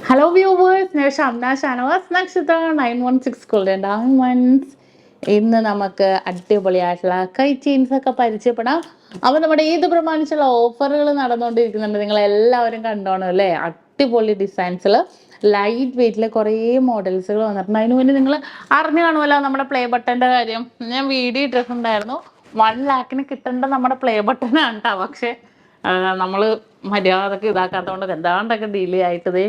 Hello viewers, ഞാൻ ഷംന ഷാനവാസ് നക്ഷത്ര 916 Golden Diamonds. ഇന്ന് നമുക്ക് അടിപൊളിയായിട്ടുള്ള കൈ ചെയിൻസ് ഒക്കെ പരിചയപ്പെടാം. അപ്പോൾ നമ്മുടെ ഈദ് പ്രമാണിച്ചുള്ള ഓഫറുകൾ നടന്നുകൊണ്ടിരിക്കുന്നുണ്ട്. നിങ്ങൾ എല്ലാവരും കണ്ടോണം അല്ലേ? അടിപൊളി ഡിസൈൻസിൽ ലൈറ്റ് വെയിറ്റിൽ കുറേ മോഡൽസുകൾ വന്നിട്ടുണ്ട്. അതിന് മുന്നേ നിങ്ങൾ അറിഞ്ഞു കാണുമല്ലോ നമ്മുടെ പ്ലേ ബട്ടൻ്റെ കാര്യം. ഞാൻ വീഡിയോ ഇട്ടിട്ടുണ്ടായിരുന്നു. 1 lakhന് കിട്ടേണ്ട നമ്മുടെ പ്ലേ ബട്ടനാണ് കേട്ടോ. പക്ഷേ നമ്മൾ മര്യാദക്ക് ഇതാക്കാത്തതുകൊണ്ട് എന്താണ്ടൊക്കെ ഡിലേ ആയിട്ടതേ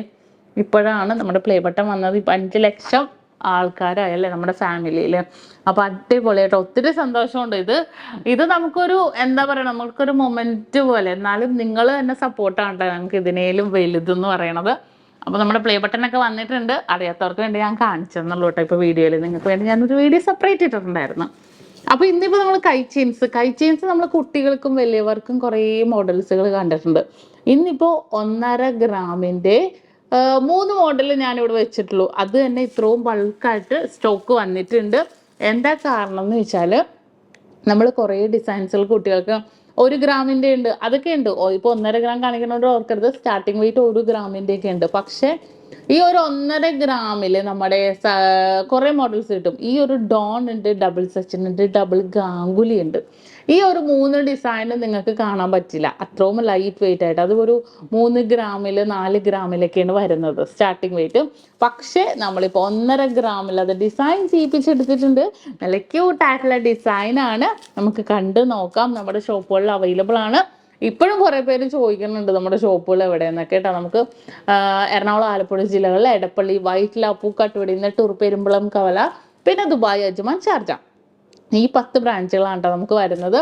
ഇപ്പോഴാണ് നമ്മുടെ പ്ലേ ബട്ടൺ വന്നത്. ഇപ്പം 5 ലക്ഷം ആൾക്കാരായല്ലേ നമ്മുടെ ഫാമിലിയിൽ. അപ്പോൾ അടിപൊളിയായിട്ട് ഒത്തിരി സന്തോഷമുണ്ട്. ഇത് നമുക്കൊരു എന്താ പറയുക, നമുക്കൊരു മൊമെൻറ്റ് പോലെ. എന്നാലും നിങ്ങൾ തന്നെ സപ്പോർട്ടാണ് കേട്ടോ ഞങ്ങൾക്ക് ഇതിനേലും വലുതെന്ന് പറയണത്. അപ്പോൾ നമ്മുടെ പ്ലേ ബട്ടനൊക്കെ വന്നിട്ടുണ്ട്. അറിയാത്തവർക്ക് വേണ്ടി ഞാൻ കാണിച്ചെന്നുള്ളൂ കേട്ടോ. ഇപ്പോൾ വീഡിയോയിൽ നിങ്ങൾക്ക് വേണ്ടി ഞാനൊരു വീഡിയോ സെപ്പറേറ്റ് ഇട്ടിട്ടുണ്ടായിരുന്നു. അപ്പോൾ ഇന്നിപ്പോൾ നമ്മൾ കൈ ചെയിൻസ് നമ്മൾ കുട്ടികൾക്കും വലിയവർക്കും കുറേ മോഡൽസുകൾ കണ്ടിട്ടുണ്ട്. ഇന്നിപ്പോൾ 1.5 ഗ്രാമിൻ്റെ 3 മോഡൽ ഞാനിവിടെ വെച്ചിട്ടുള്ളൂ. അത് തന്നെ ഇത്രയും ബൾക്കായിട്ട് സ്റ്റോക്ക് വന്നിട്ടുണ്ട്. എന്താ കാരണം എന്ന് വെച്ചാൽ നമ്മൾ കുറേ ഡിസൈൻസുകൾ കുട്ടികൾക്ക് 1 ഗ്രാമിൻ്റെ ഉണ്ട്, അതൊക്കെ ഉണ്ട്. ഇപ്പോൾ 1.5 ഗ്രാം കാണിക്കുന്നവർ ഓർക്കരുത്, സ്റ്റാർട്ടിങ് വെയിറ്റ് 1 ഗ്രാമിൻ്റെ ഒക്കെ ഉണ്ട്. പക്ഷേ ഈ ഒരു 1.5 ഗ്രാമിൽ നമ്മുടെ കുറേ മോഡൽസ് കിട്ടും. ഈ ഒരു ഡോൺ ഉണ്ട്, ഡബിൾ സച്ചിൻ ഉണ്ട്, ഡബിൾ ഗാംഗുലി ഉണ്ട്. ഈ ഒരു 3 ഡിസൈനും നിങ്ങൾക്ക് കാണാൻ പറ്റില്ല, അത്രയും ലൈറ്റ് വെയിറ്റ് ആയിട്ട്. അത് ഒരു 3 ഗ്രാമിൽ 4 ഗ്രാമിലൊക്കെയാണ് വരുന്നത് സ്റ്റാർട്ടിങ് വെയിറ്റ്. പക്ഷേ നമ്മളിപ്പോൾ 1.5 ഗ്രാമിൽ അത് ഡിസൈൻ ചെയ്യിപ്പിച്ചെടുത്തിട്ടുണ്ട്. നല്ല ക്യൂട്ടായിട്ടുള്ള ഡിസൈനാണ്. നമുക്ക് കണ്ട് നോക്കാം. നമ്മുടെ ഷോപ്പുകളിൽ അവൈലബിൾ ആണ്. ഇപ്പോഴും കുറേ പേര് ചോദിക്കുന്നുണ്ട് നമ്മുടെ ഷോപ്പുകൾ എവിടെയെന്നൊക്കെ കേട്ടോ. നമുക്ക് എറണാകുളം, ആലപ്പുഴ ജില്ലകളിൽ എടപ്പള്ളി, വൈറ്റില, പൂക്കാട്ടുപടി, നെട്ടൂർ, പെരുമ്പളം, കവല, പിന്നെ ദുബായ്, അജ്മാൻ, ഷാർജ, ഈ 10 ബ്രാഞ്ചുകളാണ് കേട്ടോ നമുക്ക് വരുന്നത്.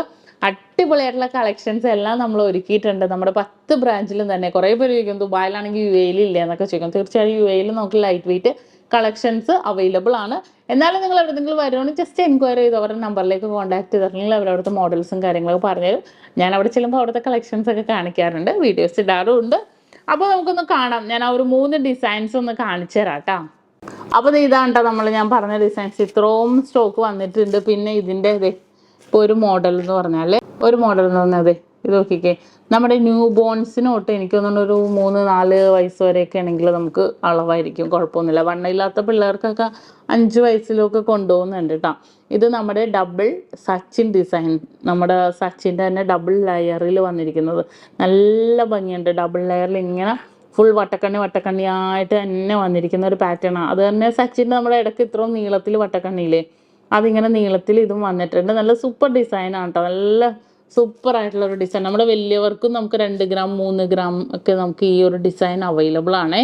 അടിപൊളിയായിട്ടുള്ള കളക്ഷൻസ് എല്ലാം നമ്മൾ ഒരുക്കിയിട്ടുണ്ട് നമ്മുടെ 10 ബ്രാഞ്ചിലും തന്നെ. കുറേ പേര് ചോദിക്കും ദുബായിലാണെങ്കിൽ UAE ഇല്ലേ എന്നൊക്കെ ചോദിക്കും. തീർച്ചയായും UAE നമുക്ക് ലൈറ്റ് വെയിറ്റ് കളക്ഷൻസ് അവൈലബിൾ ആണ്. എന്നാലും നിങ്ങൾ എവിടെയെങ്കിലും വരുവാണെങ്കിൽ ജസ്റ്റ് എൻക്വയറി ചെയ്ത് അവരുടെ നമ്പറിലേക്ക് കോൺടാക്ട് ചെയ്തിട്ടുണ്ടെങ്കിൽ അവരവിടുത്തെ മോഡൽസും കാര്യങ്ങളൊക്കെ പറഞ്ഞുതരും. ഞാൻ അവിടെ ചെല്ലുമ്പോൾ അവിടുത്തെ കളക്ഷൻസ് ഒക്കെ കാണിക്കാറുണ്ട്, വീഡിയോസ് ഇടാറുമുണ്ട്. അപ്പോൾ നമുക്കൊന്ന് കാണാം. ഞാൻ ആ ഒരു 3 ഡിസൈൻസ് ഒന്ന് കാണിച്ചു തരാം കേട്ടോ. അപ്പോൾ ഇതാണ് കേട്ടോ ഞാൻ പറഞ്ഞ ഡിസൈൻസ്. ഇത്രയും സ്റ്റോക്ക് വന്നിട്ടുണ്ട്. പിന്നെ ഇതിൻ്റെ ഇപ്പോൾ ഒരു മോഡൽ എന്ന് പറഞ്ഞാൽ ഇത് നോക്കിക്കേ, നമ്മുടെ ന്യൂ ബോൺസിന് തൊട്ട് എനിക്ക് തോന്നുന്നു ഒരു 3-4 വയസ്സ് വരെയൊക്കെ ആണെങ്കിൽ നമുക്ക് അളവായിരിക്കും, കുഴപ്പമൊന്നുമില്ല. വണ്ണമില്ലാത്ത പിള്ളേർക്കൊക്കെ 5 വയസ്സിലൊക്കെ കൊണ്ടുപോകുന്നുണ്ട് കേട്ടോ. ഇത് നമ്മുടെ ഡബിൾ സച്ചിൻ ഡിസൈൻ, നമ്മുടെ സച്ചിൻ്റെ തന്നെ ഡബിൾ ലെയറിൽ വന്നിരിക്കുന്നത്. നല്ല ഭംഗിയുണ്ട്. ഡബിൾ ലെയറിൽ ഇങ്ങനെ ഫുൾ വട്ടക്കണ്ണിയായിട്ട് തന്നെ വന്നിരിക്കുന്ന ഒരു പാറ്റേൺ ആണ്. അത് തന്നെ സച്ചിൻ്റെ നമ്മുടെ ഇടയ്ക്ക് ഇത്രയും നീളത്തിൽ വട്ടക്കണ്ണിയില്ലേ, അതിങ്ങനെ നീളത്തിൽ ഇതും വന്നിട്ടുണ്ട്. നല്ല സൂപ്പർ ഡിസൈനാണ് കേട്ടോ. നല്ല സൂപ്പർ ആയിട്ടുള്ള ഒരു ഡിസൈൻ. നമ്മുടെ വലിയവർക്കും നമുക്ക് 2 ഗ്രാം 3 ഗ്രാം ഒക്കെ നമുക്ക് ഈ ഒരു ഡിസൈൻ അവൈലബിൾ ആണ്.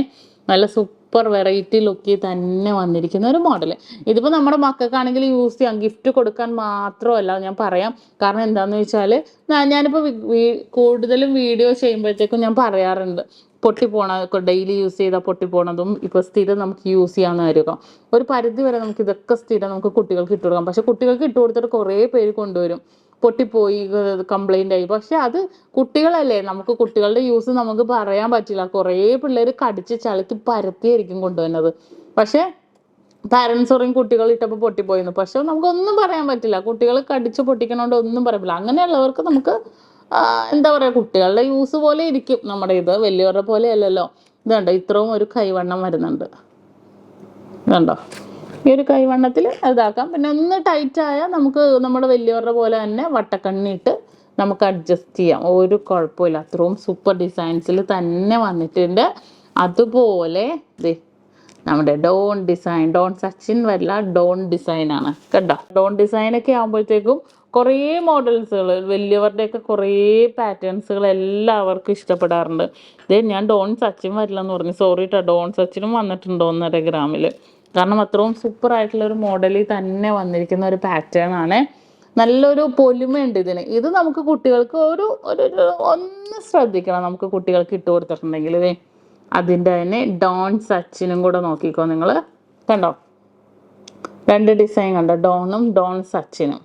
നല്ല സൂപ്പർ വെറൈറ്റി ലുക്കിൽ തന്നെ വന്നിരിക്കുന്ന ഒരു മോഡൽ. ഇതിപ്പോൾ നമ്മുടെ മക്കൾക്കാണെങ്കിൽ യൂസ് ചെയ്യാം, ഗിഫ്റ്റ് കൊടുക്കാൻ മാത്രമല്ല ഞാൻ പറയാം. കാരണം എന്താണെന്ന് വെച്ചാൽ ഞാനിപ്പോൾ കൂടുതലും വീഡിയോ ചെയ്യുമ്പോഴത്തേക്കും ഞാൻ പറയാറുണ്ട്, ഡെയിലി യൂസ് ചെയ്താൽ പൊട്ടിപ്പോണതും ഇപ്പോൾ സ്ഥിരം നമുക്ക് യൂസ് ചെയ്യാമെന്ന് വരിക. ഒരു പരിധി വരെ നമുക്ക് ഇതൊക്കെ സ്ഥിരം നമുക്ക് കുട്ടികൾക്ക് ഇട്ട് കൊടുക്കാം. പക്ഷെ കുട്ടികൾക്ക് ഇട്ട് കൊടുത്തിട്ട് കുറേ പേര് കൊണ്ടുവരും, പൊട്ടിപ്പോയി, കംപ്ലൈൻ്റ് ആയി. പക്ഷെ അത് കുട്ടികളല്ലേ, നമുക്ക് കുട്ടികളുടെ യൂസ് നമുക്ക് പറയാൻ പറ്റില്ല. കുറേ പിള്ളേർ കടിച്ച് ചളുക്കി പരത്തിയായിരിക്കും കൊണ്ടുവരുന്നത്. പക്ഷെ പാരൻസ് പറയും കുട്ടികൾ ഇട്ടപ്പോൾ പൊട്ടിപ്പോയെന്ന്. പക്ഷെ നമുക്കൊന്നും പറയാൻ പറ്റില്ല, കുട്ടികൾ കടിച്ച് പൊട്ടിക്കണോണ്ട് ഒന്നും പറയാൻ പറ്റില്ല. അങ്ങനെയുള്ളവർക്ക് നമുക്ക് എന്താ പറയുക, കുട്ടികളുടെ യൂസ് പോലെ ഇരിക്കും നമ്മുടെ ഇത്, വലിയവരുടെ പോലെ അല്ലല്ലോ. ഇതുണ്ടോ, ഇത്രയും ഒരു കൈവണ്ണം വരുന്നുണ്ട്. ഇതുണ്ടോ, ഈ ഒരു കൈവണ്ണത്തിൽ ഇതാക്കാം. പിന്നെ ഒന്ന് ടൈറ്റ് ആയാൽ നമുക്ക് നമ്മുടെ വലിയവരുടെ പോലെ തന്നെ വട്ടക്കണ്ണിട്ട് നമുക്ക് അഡ്ജസ്റ്റ് ചെയ്യാം, ഒരു കുഴപ്പമില്ല. അത്രയും സൂപ്പർ ഡിസൈൻസിൽ തന്നെ വന്നിട്ടുണ്ട്. അതുപോലെ നമ്മുടെ ഡോൺ ഡിസൈൻ, ഡോൺ സച്ചിൻ വരില്ല, ഡോൺ ഡിസൈനാണ് കേട്ടോ. ഡോൺ ഡിസൈനൊക്കെ ആകുമ്പോഴത്തേക്കും കുറേ മോഡൽസുകൾ, വലിയവരുടെയൊക്കെ കുറേ പാറ്റേൺസുകൾ എല്ലാവർക്കും ഇഷ്ടപ്പെടാറുണ്ട്. ഞാൻ ഡോൺ സച്ചിൻ വരില്ല എന്ന് പറഞ്ഞു, സോറി കേട്ടോ. ഡോൺ സച്ചിനും വന്നിട്ടുണ്ട് 1.5 ഗ്രാമിൽ. കാരണം അത്രയും സൂപ്പറായിട്ടുള്ളൊരു മോഡലിൽ തന്നെ വന്നിരിക്കുന്ന ഒരു പാറ്റേൺ ആണ്. നല്ലൊരു പൊലിമയുണ്ട് ഇതിന്. ഇത് നമുക്ക് കുട്ടികൾക്ക് ഒന്ന് ശ്രദ്ധിക്കണം. നമുക്ക് കുട്ടികൾക്ക് ഇട്ട് കൊടുത്തിട്ടുണ്ടെങ്കിൽ അതിൻ്റെ തന്നെ ഡോൺ സച്ചിനും കൂടെ നോക്കിക്കോ നിങ്ങൾ. കണ്ടോ, 2 ഡിസൈൻ കണ്ടോ, ഡോണും ഡോൺ സച്ചിനും.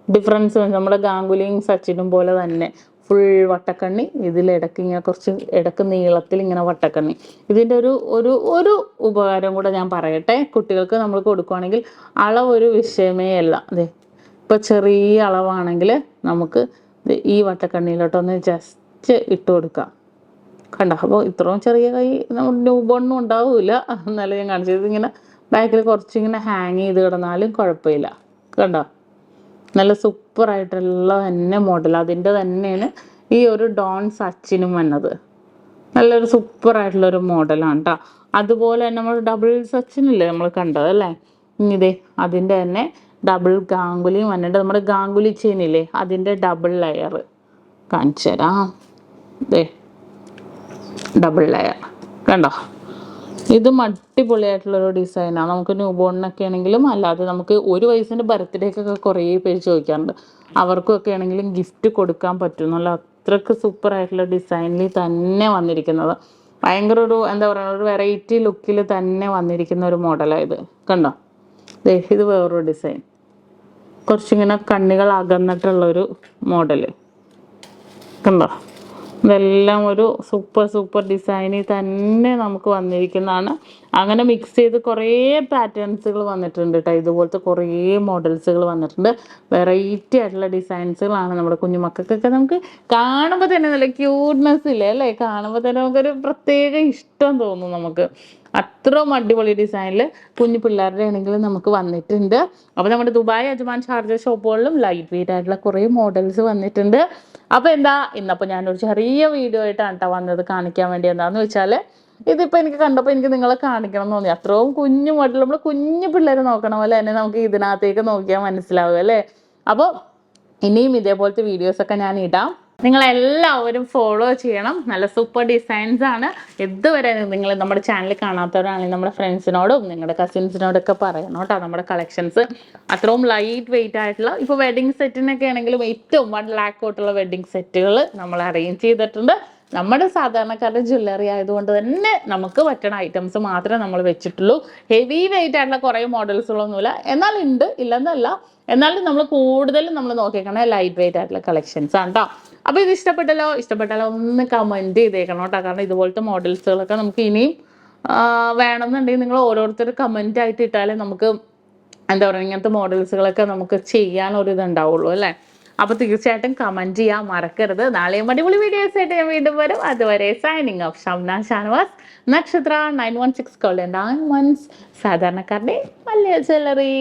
ഡിഫറൻസ് നമ്മുടെ ഗാംഗുലിയും സച്ചിനും പോലെ തന്നെ ഫുൾ വട്ടക്കണ്ണി. ഇതിലിടയ്ക്ക് ഇങ്ങനെ കുറച്ച് ഇടയ്ക്ക് നീളത്തിൽ ഇങ്ങനെ വട്ടക്കണ്ണി. ഇതിൻ്റെ ഒരു ഉപകാരം കൂടെ ഞാൻ പറയട്ടെ. കുട്ടികൾക്ക് നമ്മൾ കൊടുക്കുകയാണെങ്കിൽ അളവൊരു വിഷയമേ അല്ല. ഇപ്പോൾ ചെറിയ അളവാണെങ്കിൽ നമുക്ക് ഈ വട്ടക്കണ്ണിയിലോട്ടൊന്ന് ജസ്റ്റ് ഇട്ട് കൊടുക്കാം. കണ്ടോ? അപ്പോൾ ഇത്രയും ചെറിയ കൈ നമ്മുടെ ന്യൂ ബോണിനും ഉണ്ടാവില്ല. എന്നാലും ഞാൻ കാണിച്ചത് ഇങ്ങനെ ബാക്കിൽ കുറച്ചിങ്ങനെ ഹാങ് ചെയ്ത് കിടന്നാലും കുഴപ്പമില്ല. കണ്ടോ? നല്ല സൂപ്പറായിട്ടുള്ള തന്നെ മോഡൽ. അതിൻ്റെ തന്നെയാണ് ഈ ഒരു ഡോൺ സച്ചിനും വന്നത്. നല്ലൊരു സൂപ്പറായിട്ടുള്ളൊരു മോഡലാണ് കേട്ടോ. അതുപോലെ തന്നെ നമ്മൾ ഡബിൾ സച്ചിനില്ലേ നമ്മൾ കണ്ടത് അല്ലേ? ഇതേ അതിൻ്റെ തന്നെ ഡബിൾ ഗാംഗുലിയും വന്നിട്ട് നമ്മുടെ ഗാംഗുലി ചെയിനില്ലേ അതിൻ്റെ ഡബിൾ ലെയർ കാണിച്ചു തരാം. ഇതേ ഡബിൾ ലെയർ കണ്ടോ? ഇതും അടിപൊളിയായിട്ടുള്ളൊരു ഡിസൈനാണ്. നമുക്ക് ന്യൂ ബോണിനൊക്കെ ആണെങ്കിലും അല്ലാതെ നമുക്ക് 1 വയസ്സിൻ്റെ ബർത്ത്ഡേക്കൊക്കെ കുറേ പേര് ചോദിക്കാറുണ്ട്. അവർക്കൊക്കെ ആണെങ്കിലും ഗിഫ്റ്റ് കൊടുക്കാൻ പറ്റുന്നല്ല അത്രയ്ക്ക് സൂപ്പറായിട്ടുള്ള ഡിസൈനിൽ തന്നെ വന്നിരിക്കുന്നത്. ഭയങ്കര ഒരു എന്താ പറയുക ഒരു വെറൈറ്റി ലുക്കിൽ തന്നെ വന്നിരിക്കുന്ന ഒരു മോഡലാണ് ഇത്. കണ്ടോ? ഇത് വേറൊരു ഡിസൈൻ, കുറച്ചിങ്ങനെ കണ്ണികൾ അകന്നിട്ടുള്ളൊരു മോഡല്. കണ്ടോ? ഇതെല്ലാം ഒരു സൂപ്പർ ഡിസൈനിൽ തന്നെ നമുക്ക് വന്നിരിക്കുന്നതാണ്. അങ്ങനെ മിക്സ് ചെയ്ത് കുറേ പാറ്റേൺസുകൾ വന്നിട്ടുണ്ട് കേട്ടോ. ഇതുപോലത്തെ കുറേ മോഡൽസുകൾ വന്നിട്ടുണ്ട്. വെറൈറ്റി ആയിട്ടുള്ള ഡിസൈൻസുകളാണ്. നമ്മുടെ കുഞ്ഞുമക്കൾക്കൊക്കെ നമുക്ക് കാണുമ്പോൾ തന്നെ നല്ല ക്യൂട്ട്നെസ് ഇല്ലേ അല്ലേ? കാണുമ്പോൾ തന്നെ നമുക്കൊരു പ്രത്യേക ഇഷ്ടം തോന്നും നമുക്ക്. അത്രയും അടിപൊളി ഡിസൈനിൽ കുഞ്ഞു പിള്ളേരുടെ ആണെങ്കിലും നമുക്ക് വന്നിട്ടുണ്ട്. അപ്പോൾ നമ്മുടെ ദുബായ്, അജ്മാൻ, ഷാർജ ഷോപ്പുകളിലും ലൈറ്റ് വെയിറ്റ് ആയിട്ടുള്ള കുറേ മോഡൽസ് വന്നിട്ടുണ്ട്. അപ്പോൾ എന്താ ഇന്നപ്പോൾ ഞാനൊരു ചെറിയ വീഡിയോ ആയിട്ടാണ് കേട്ടോ വന്നത് കാണിക്കാൻ വേണ്ടി. എന്താണെന്ന് വെച്ചാൽ ഇതിപ്പോൾ എനിക്ക് കണ്ടപ്പോൾ എനിക്ക് നിങ്ങളെ കാണിക്കണം എന്ന് തോന്നി. അത്രയും കുഞ്ഞു മോഡൽ നമ്മൾ കുഞ്ഞു പിള്ളേരെ നോക്കണം പോലെ തന്നെ നമുക്ക് ഇതിനകത്തേക്ക് നോക്കിയാൽ മനസ്സിലാവും അല്ലേ? അപ്പോൾ ഇനിയും ഇതേപോലത്തെ വീഡിയോസൊക്കെ ഞാൻ ഇടാം. നിങ്ങളെല്ലാവരും ഫോളോ ചെയ്യണം. നല്ല സൂപ്പർ ഡിസൈൻസ് ആണ്. ഇതുവരെ നിങ്ങൾ നമ്മുടെ ചാനൽ കാണാത്തവരാണെങ്കിൽ നമ്മുടെ ഫ്രണ്ട്സിനോടും നിങ്ങളുടെ കസിൻസിനോടൊക്കെ പറയണം കേട്ടോ. നമ്മുടെ കളക്ഷൻസ് അത്രയും ലൈറ്റ് വെയിറ്റ് ആയിട്ടുള്ള ഇപ്പോൾ വെഡിങ് സെറ്റിനൊക്കെ ആണെങ്കിലും ഏറ്റവും 1 lakh തൊട്ടുള്ള വെഡിങ് സെറ്റുകൾ നമ്മൾ അറേഞ്ച് ചെയ്തിട്ടുണ്ട്. നമ്മുടെ സാധാരണക്കാരുടെ ജ്വല്ലറി ആയതുകൊണ്ട് തന്നെ നമുക്ക് പറ്റുന്ന ഐറ്റംസ് മാത്രമേ നമ്മൾ വെച്ചിട്ടുള്ളൂ. ഹെവി വെയിറ്റ് ആയിട്ടുള്ള കുറേ മോഡൽസുകളൊന്നുമില്ല. എന്നാൽ ഉണ്ട്, ഇല്ലെന്നല്ല. എന്നാലും നമ്മൾ കൂടുതലും നമ്മൾ നോക്കിക്കണേ ലൈറ്റ് വെയിറ്റ് ആയിട്ടുള്ള കളക്ഷൻസ് ആണ് കേട്ടോ. അപ്പോൾ ഇത് ഇഷ്ടപ്പെട്ടാലോ ഒന്ന് കമൻറ്റ് ചെയ്തേക്കണം കേട്ടോ. കാരണം ഇതുപോലത്തെ മോഡൽസുകളൊക്കെ നമുക്ക് ഇനിയും വേണമെന്നുണ്ടെങ്കിൽ നിങ്ങൾ ഓരോരുത്തർ കമൻ്റ് ആയിട്ട് ഇട്ടാലേ നമുക്ക് എന്താ പറയുക ഇങ്ങനത്തെ മോഡൽസുകളൊക്കെ നമുക്ക് ചെയ്യാനൊരിതുണ്ടാവുള്ളൂ അല്ലേ? അപ്പോൾ തീർച്ചയായിട്ടും കമൻറ്റ് ചെയ്യാൻ മറക്കരുത്. നാളെയും അടിപൊളി വീഡിയോസ് ആയിട്ട് ഞാൻ വീണ്ടും വരും. അതുവരെ സൈനിങ് ഓഫ്. ഷംന ഷാനവാസ്, നക്ഷത്ര 916 Golden Diamonds, സാധാരണക്കാരുടെ വലിയ ജ്വല്ലറി.